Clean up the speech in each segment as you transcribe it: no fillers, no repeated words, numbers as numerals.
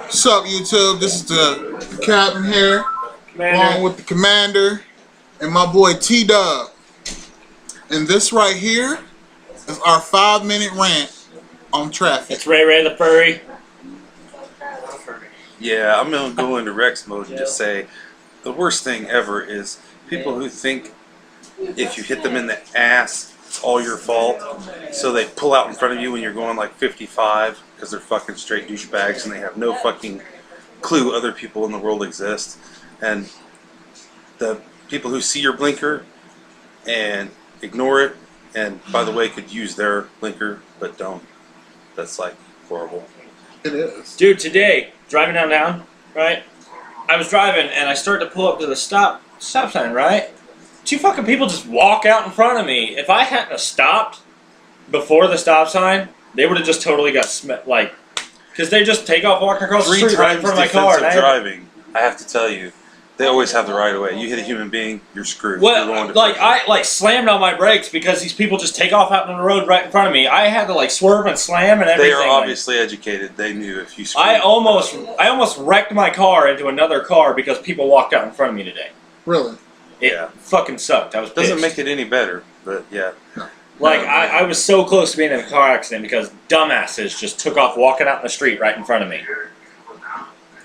What's up, YouTube? This is the captain here, along with the commander and my boy T-Dub. And this right here is our 5-minute rant on traffic. It's Ray the Furry. Yeah, I'm going to go into Rex mode and just say the worst thing ever is people who think if you hit them in the ass, it's all your fault. So they pull out in front of you when you're going like 55 because they're fucking straight douchebags and they have no fucking clue other people in the world exist. And the people who see your blinker and ignore it, and by the way, could use their blinker but don't. That's like horrible. It is. Dude, today, driving downtown, right? I was driving and I started to pull up to the stop sign, right? 2 fucking people just walk out in front of me. If I hadn't have stopped before the stop sign, they would have just totally got like, because they just take off walking across the street right in front of my car. Driving, I have to tell you, they always have the right of way. You hit a human being, you're screwed. Well, like I slammed on my brakes because these people just take off out on the road right in front of me. I had to like swerve and slam and everything. They are obviously educated. They knew if you screwed. I almost wrecked my car into another car because people walked out in front of me today. Really? It fucking sucked. I was pissed. Doesn't make it any better, but yeah. No. Like, I was so close to being in a car accident because dumbasses just took off walking out in the street right in front of me.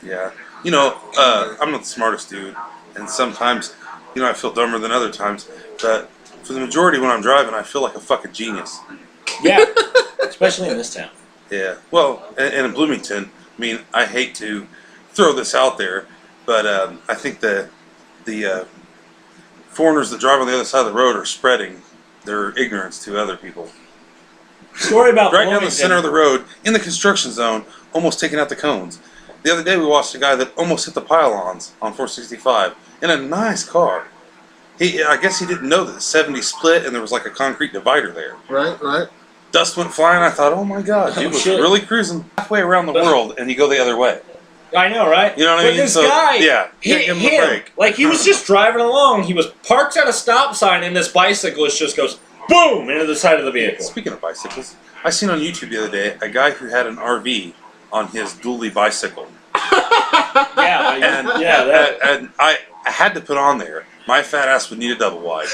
Yeah. You know, I'm not the smartest dude, and sometimes, you know, I feel dumber than other times, but for the majority when I'm driving, I feel like a fucking genius. Yeah, especially in this town. Yeah. Well, and in Bloomington, I mean, I hate to throw this out there, but I think the foreigners that drive on the other side of the road are spreading their ignorance to other people. Story about right down the center of the road, in the construction zone, almost taking out the cones. The other day we watched a guy that almost hit the pylons on 465 in a nice car. I guess he didn't know that the 70 split and there was like a concrete divider there. Right. Dust went flying. I thought, oh my god, dude was really cruising halfway around the world and you go the other way. I know, right? You know what I mean? This guy hit him. the brake. Like, he was just driving along. He was parked at a stop sign, and this bicyclist just goes, boom, into the side of the vehicle. Speaking of bicycles, I seen on YouTube the other day a guy who had an RV on his dually bicycle. And I had to put on there, my fat ass would need a double wide.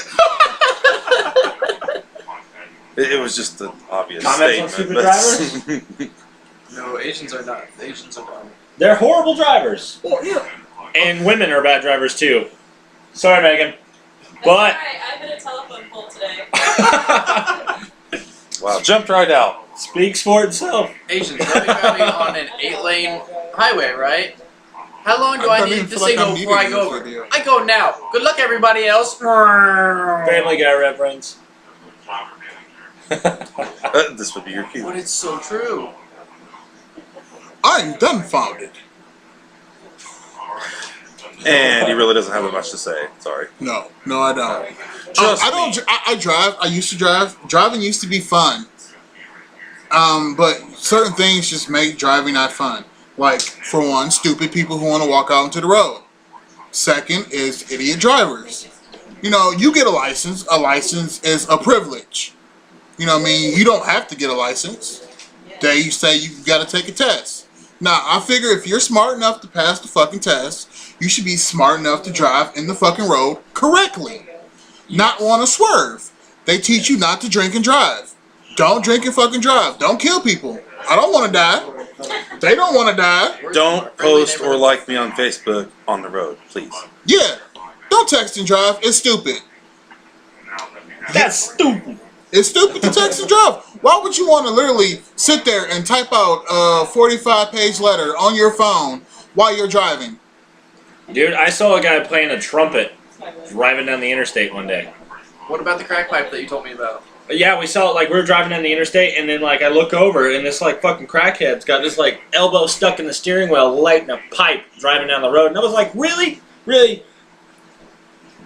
It was just an obvious Comments statement. on stupid drivers? No, Asians are not. Asians are not. They're horrible drivers. Well, yeah. And women are bad drivers too. Sorry, Megan. But I've been a telephone pole today. Wow, jumped right out. Speaks for itself. Asians driving on an 8-lane highway, right? How long do I need to signal before I go over? I go now. Good luck, everybody else. Family Guy reference. This would be your cue. But it's so true. I'm dumbfounded. And he really doesn't have that much to say. Sorry. No, I don't. Trust I don't. me. I drive. I used to drive. Driving used to be fun. But certain things just make driving not fun. Like, for one, stupid people who want to walk out into the road. Second is idiot drivers. You know, you get a license. A license is a privilege. You know what I mean? You don't have to get a license. They say you got to take a test. Now, I figure if you're smart enough to pass the fucking test, you should be smart enough to drive in the fucking road correctly. Not want to swerve. They teach you not to drink and drive. Don't drink and fucking drive. Don't kill people. I don't want to die. They don't want to die. Don't post or like me on Facebook on the road, please. Yeah. Don't text and drive. It's stupid. That's stupid. It's stupid to text and drive. Why would you want to literally sit there and type out a 45-page letter on your phone while you're driving? Dude, I saw a guy playing a trumpet driving down the interstate one day. What about the crack pipe that you told me about? Yeah, we saw it, like, we were driving down the interstate, and then, like, I look over, and this, like, fucking crackhead's got this, like, elbow stuck in the steering wheel, lighting a pipe, driving down the road. And I was like, really? Really?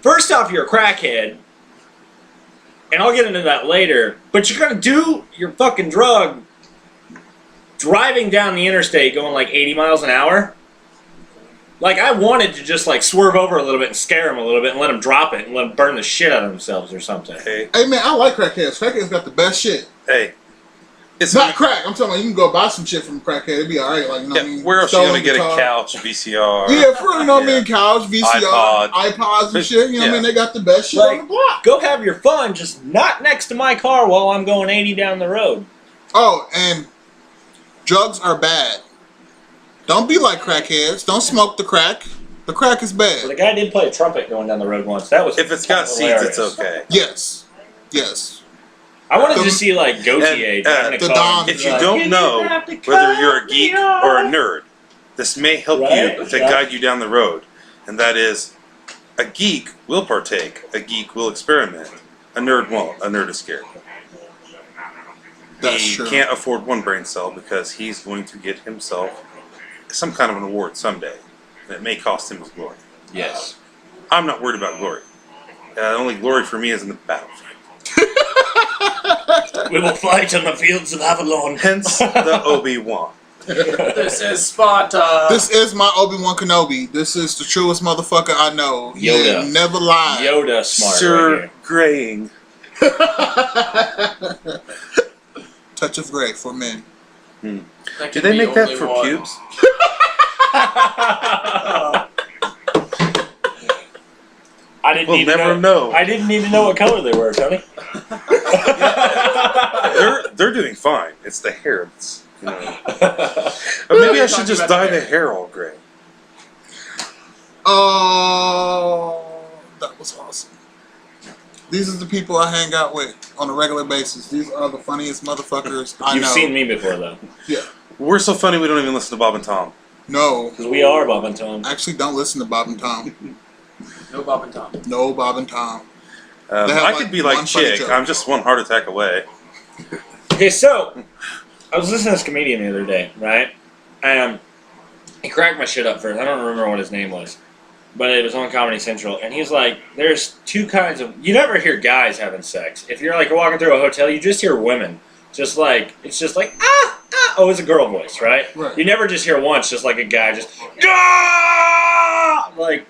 First off, you're a crackhead, and I'll get into that later, but you're gonna do your fucking drug driving down the interstate going, like, 80 miles an hour? Like, I wanted to just, like, swerve over a little bit and scare them a little bit and let them drop it and let them burn the shit out of themselves or something. Hey, man, I like crackheads. Crackheads got the best shit. hey, It's Not crack. I'm talking about you can go buy some shit from crackhead. It'd be alright. Like, you know what I yeah, mean? where else you Stolen gonna get a guitar. couch, VCR? Yeah, for you know what I Yeah. mean? Couch, VCR, iPods and shit. You know what I Yeah. mean? They got the best shit on the block. Go have your fun, just not next to my car while I'm going 80 down the road. Oh, and drugs are bad. Don't be like crackheads. Don't smoke the crack. The crack is Well, the bad. guy did play a trumpet going down the road once. That was If it's got seats, hilarious. it's okay. Yes. Yes. I wanted The- to see like Gautier and, driving a the car. Don- If you Like, don't "You know have to whether you're a cut geek me off." or a nerd, this may help Right? you to Yeah. guide you down the road. And that is, a geek will partake, a geek will experiment, a nerd won't. A nerd is scared. That's He true. can't afford one brain cell because he's going to get himself some kind of an award someday. And it may cost him his glory. Yes. I'm not worried about glory. The only glory for me is in the battlefield. We will fight on the fields of Avalon. Hence the Obi-Wan. This is Sparta. This is my Obi-Wan Kenobi. This is the truest motherfucker I know. He Yoda. ain't never lied. Yoda smart Sir right Graying. Touch of gray for men. That Did can they be make that only for one. pubes? I didn't We'll need to never know. I didn't need to know what color they were, Tony. They're doing fine. It's the hair that's, you know. But maybe I should just dye the hair all gray. Oh, that was awesome. These are the people I hang out with on a regular basis. These are the funniest motherfuckers I You've know. seen me before though. Yeah. We're so funny we don't even listen to Bob and Tom. No. Because we are Bob and Tom. I actually don't listen to Bob and Tom. No Bob and Tom. No Bob and Tom. They have, I like, could be one like funny Chick. joke. I'm just one heart attack away. Okay, so I was listening to this comedian the other day, right? And he cracked my shit up first. I don't remember what his name was, but it was on Comedy Central. And he's like, "There's two kinds of. You never hear guys having sex. If you're like walking through a hotel, you just hear women. Just like it's just like ah ah. Oh, it's a girl voice, right? Right. You never just hear once, just like a guy just ah like."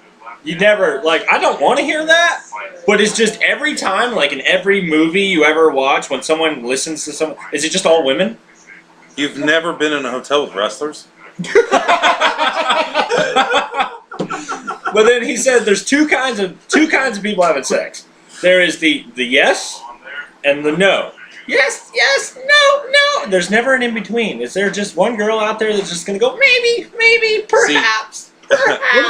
You never, like, I don't want to hear that, but it's just every time, like in every movie you ever watch, when someone listens to someone, is it just all women? You've never been in a hotel with wrestlers? But then he said there's two kinds of people having sex. There is the yes and the no. Yes, yes, no, no. There's never an in between. Is there just one girl out there that's just gonna go maybe, perhaps, perhaps?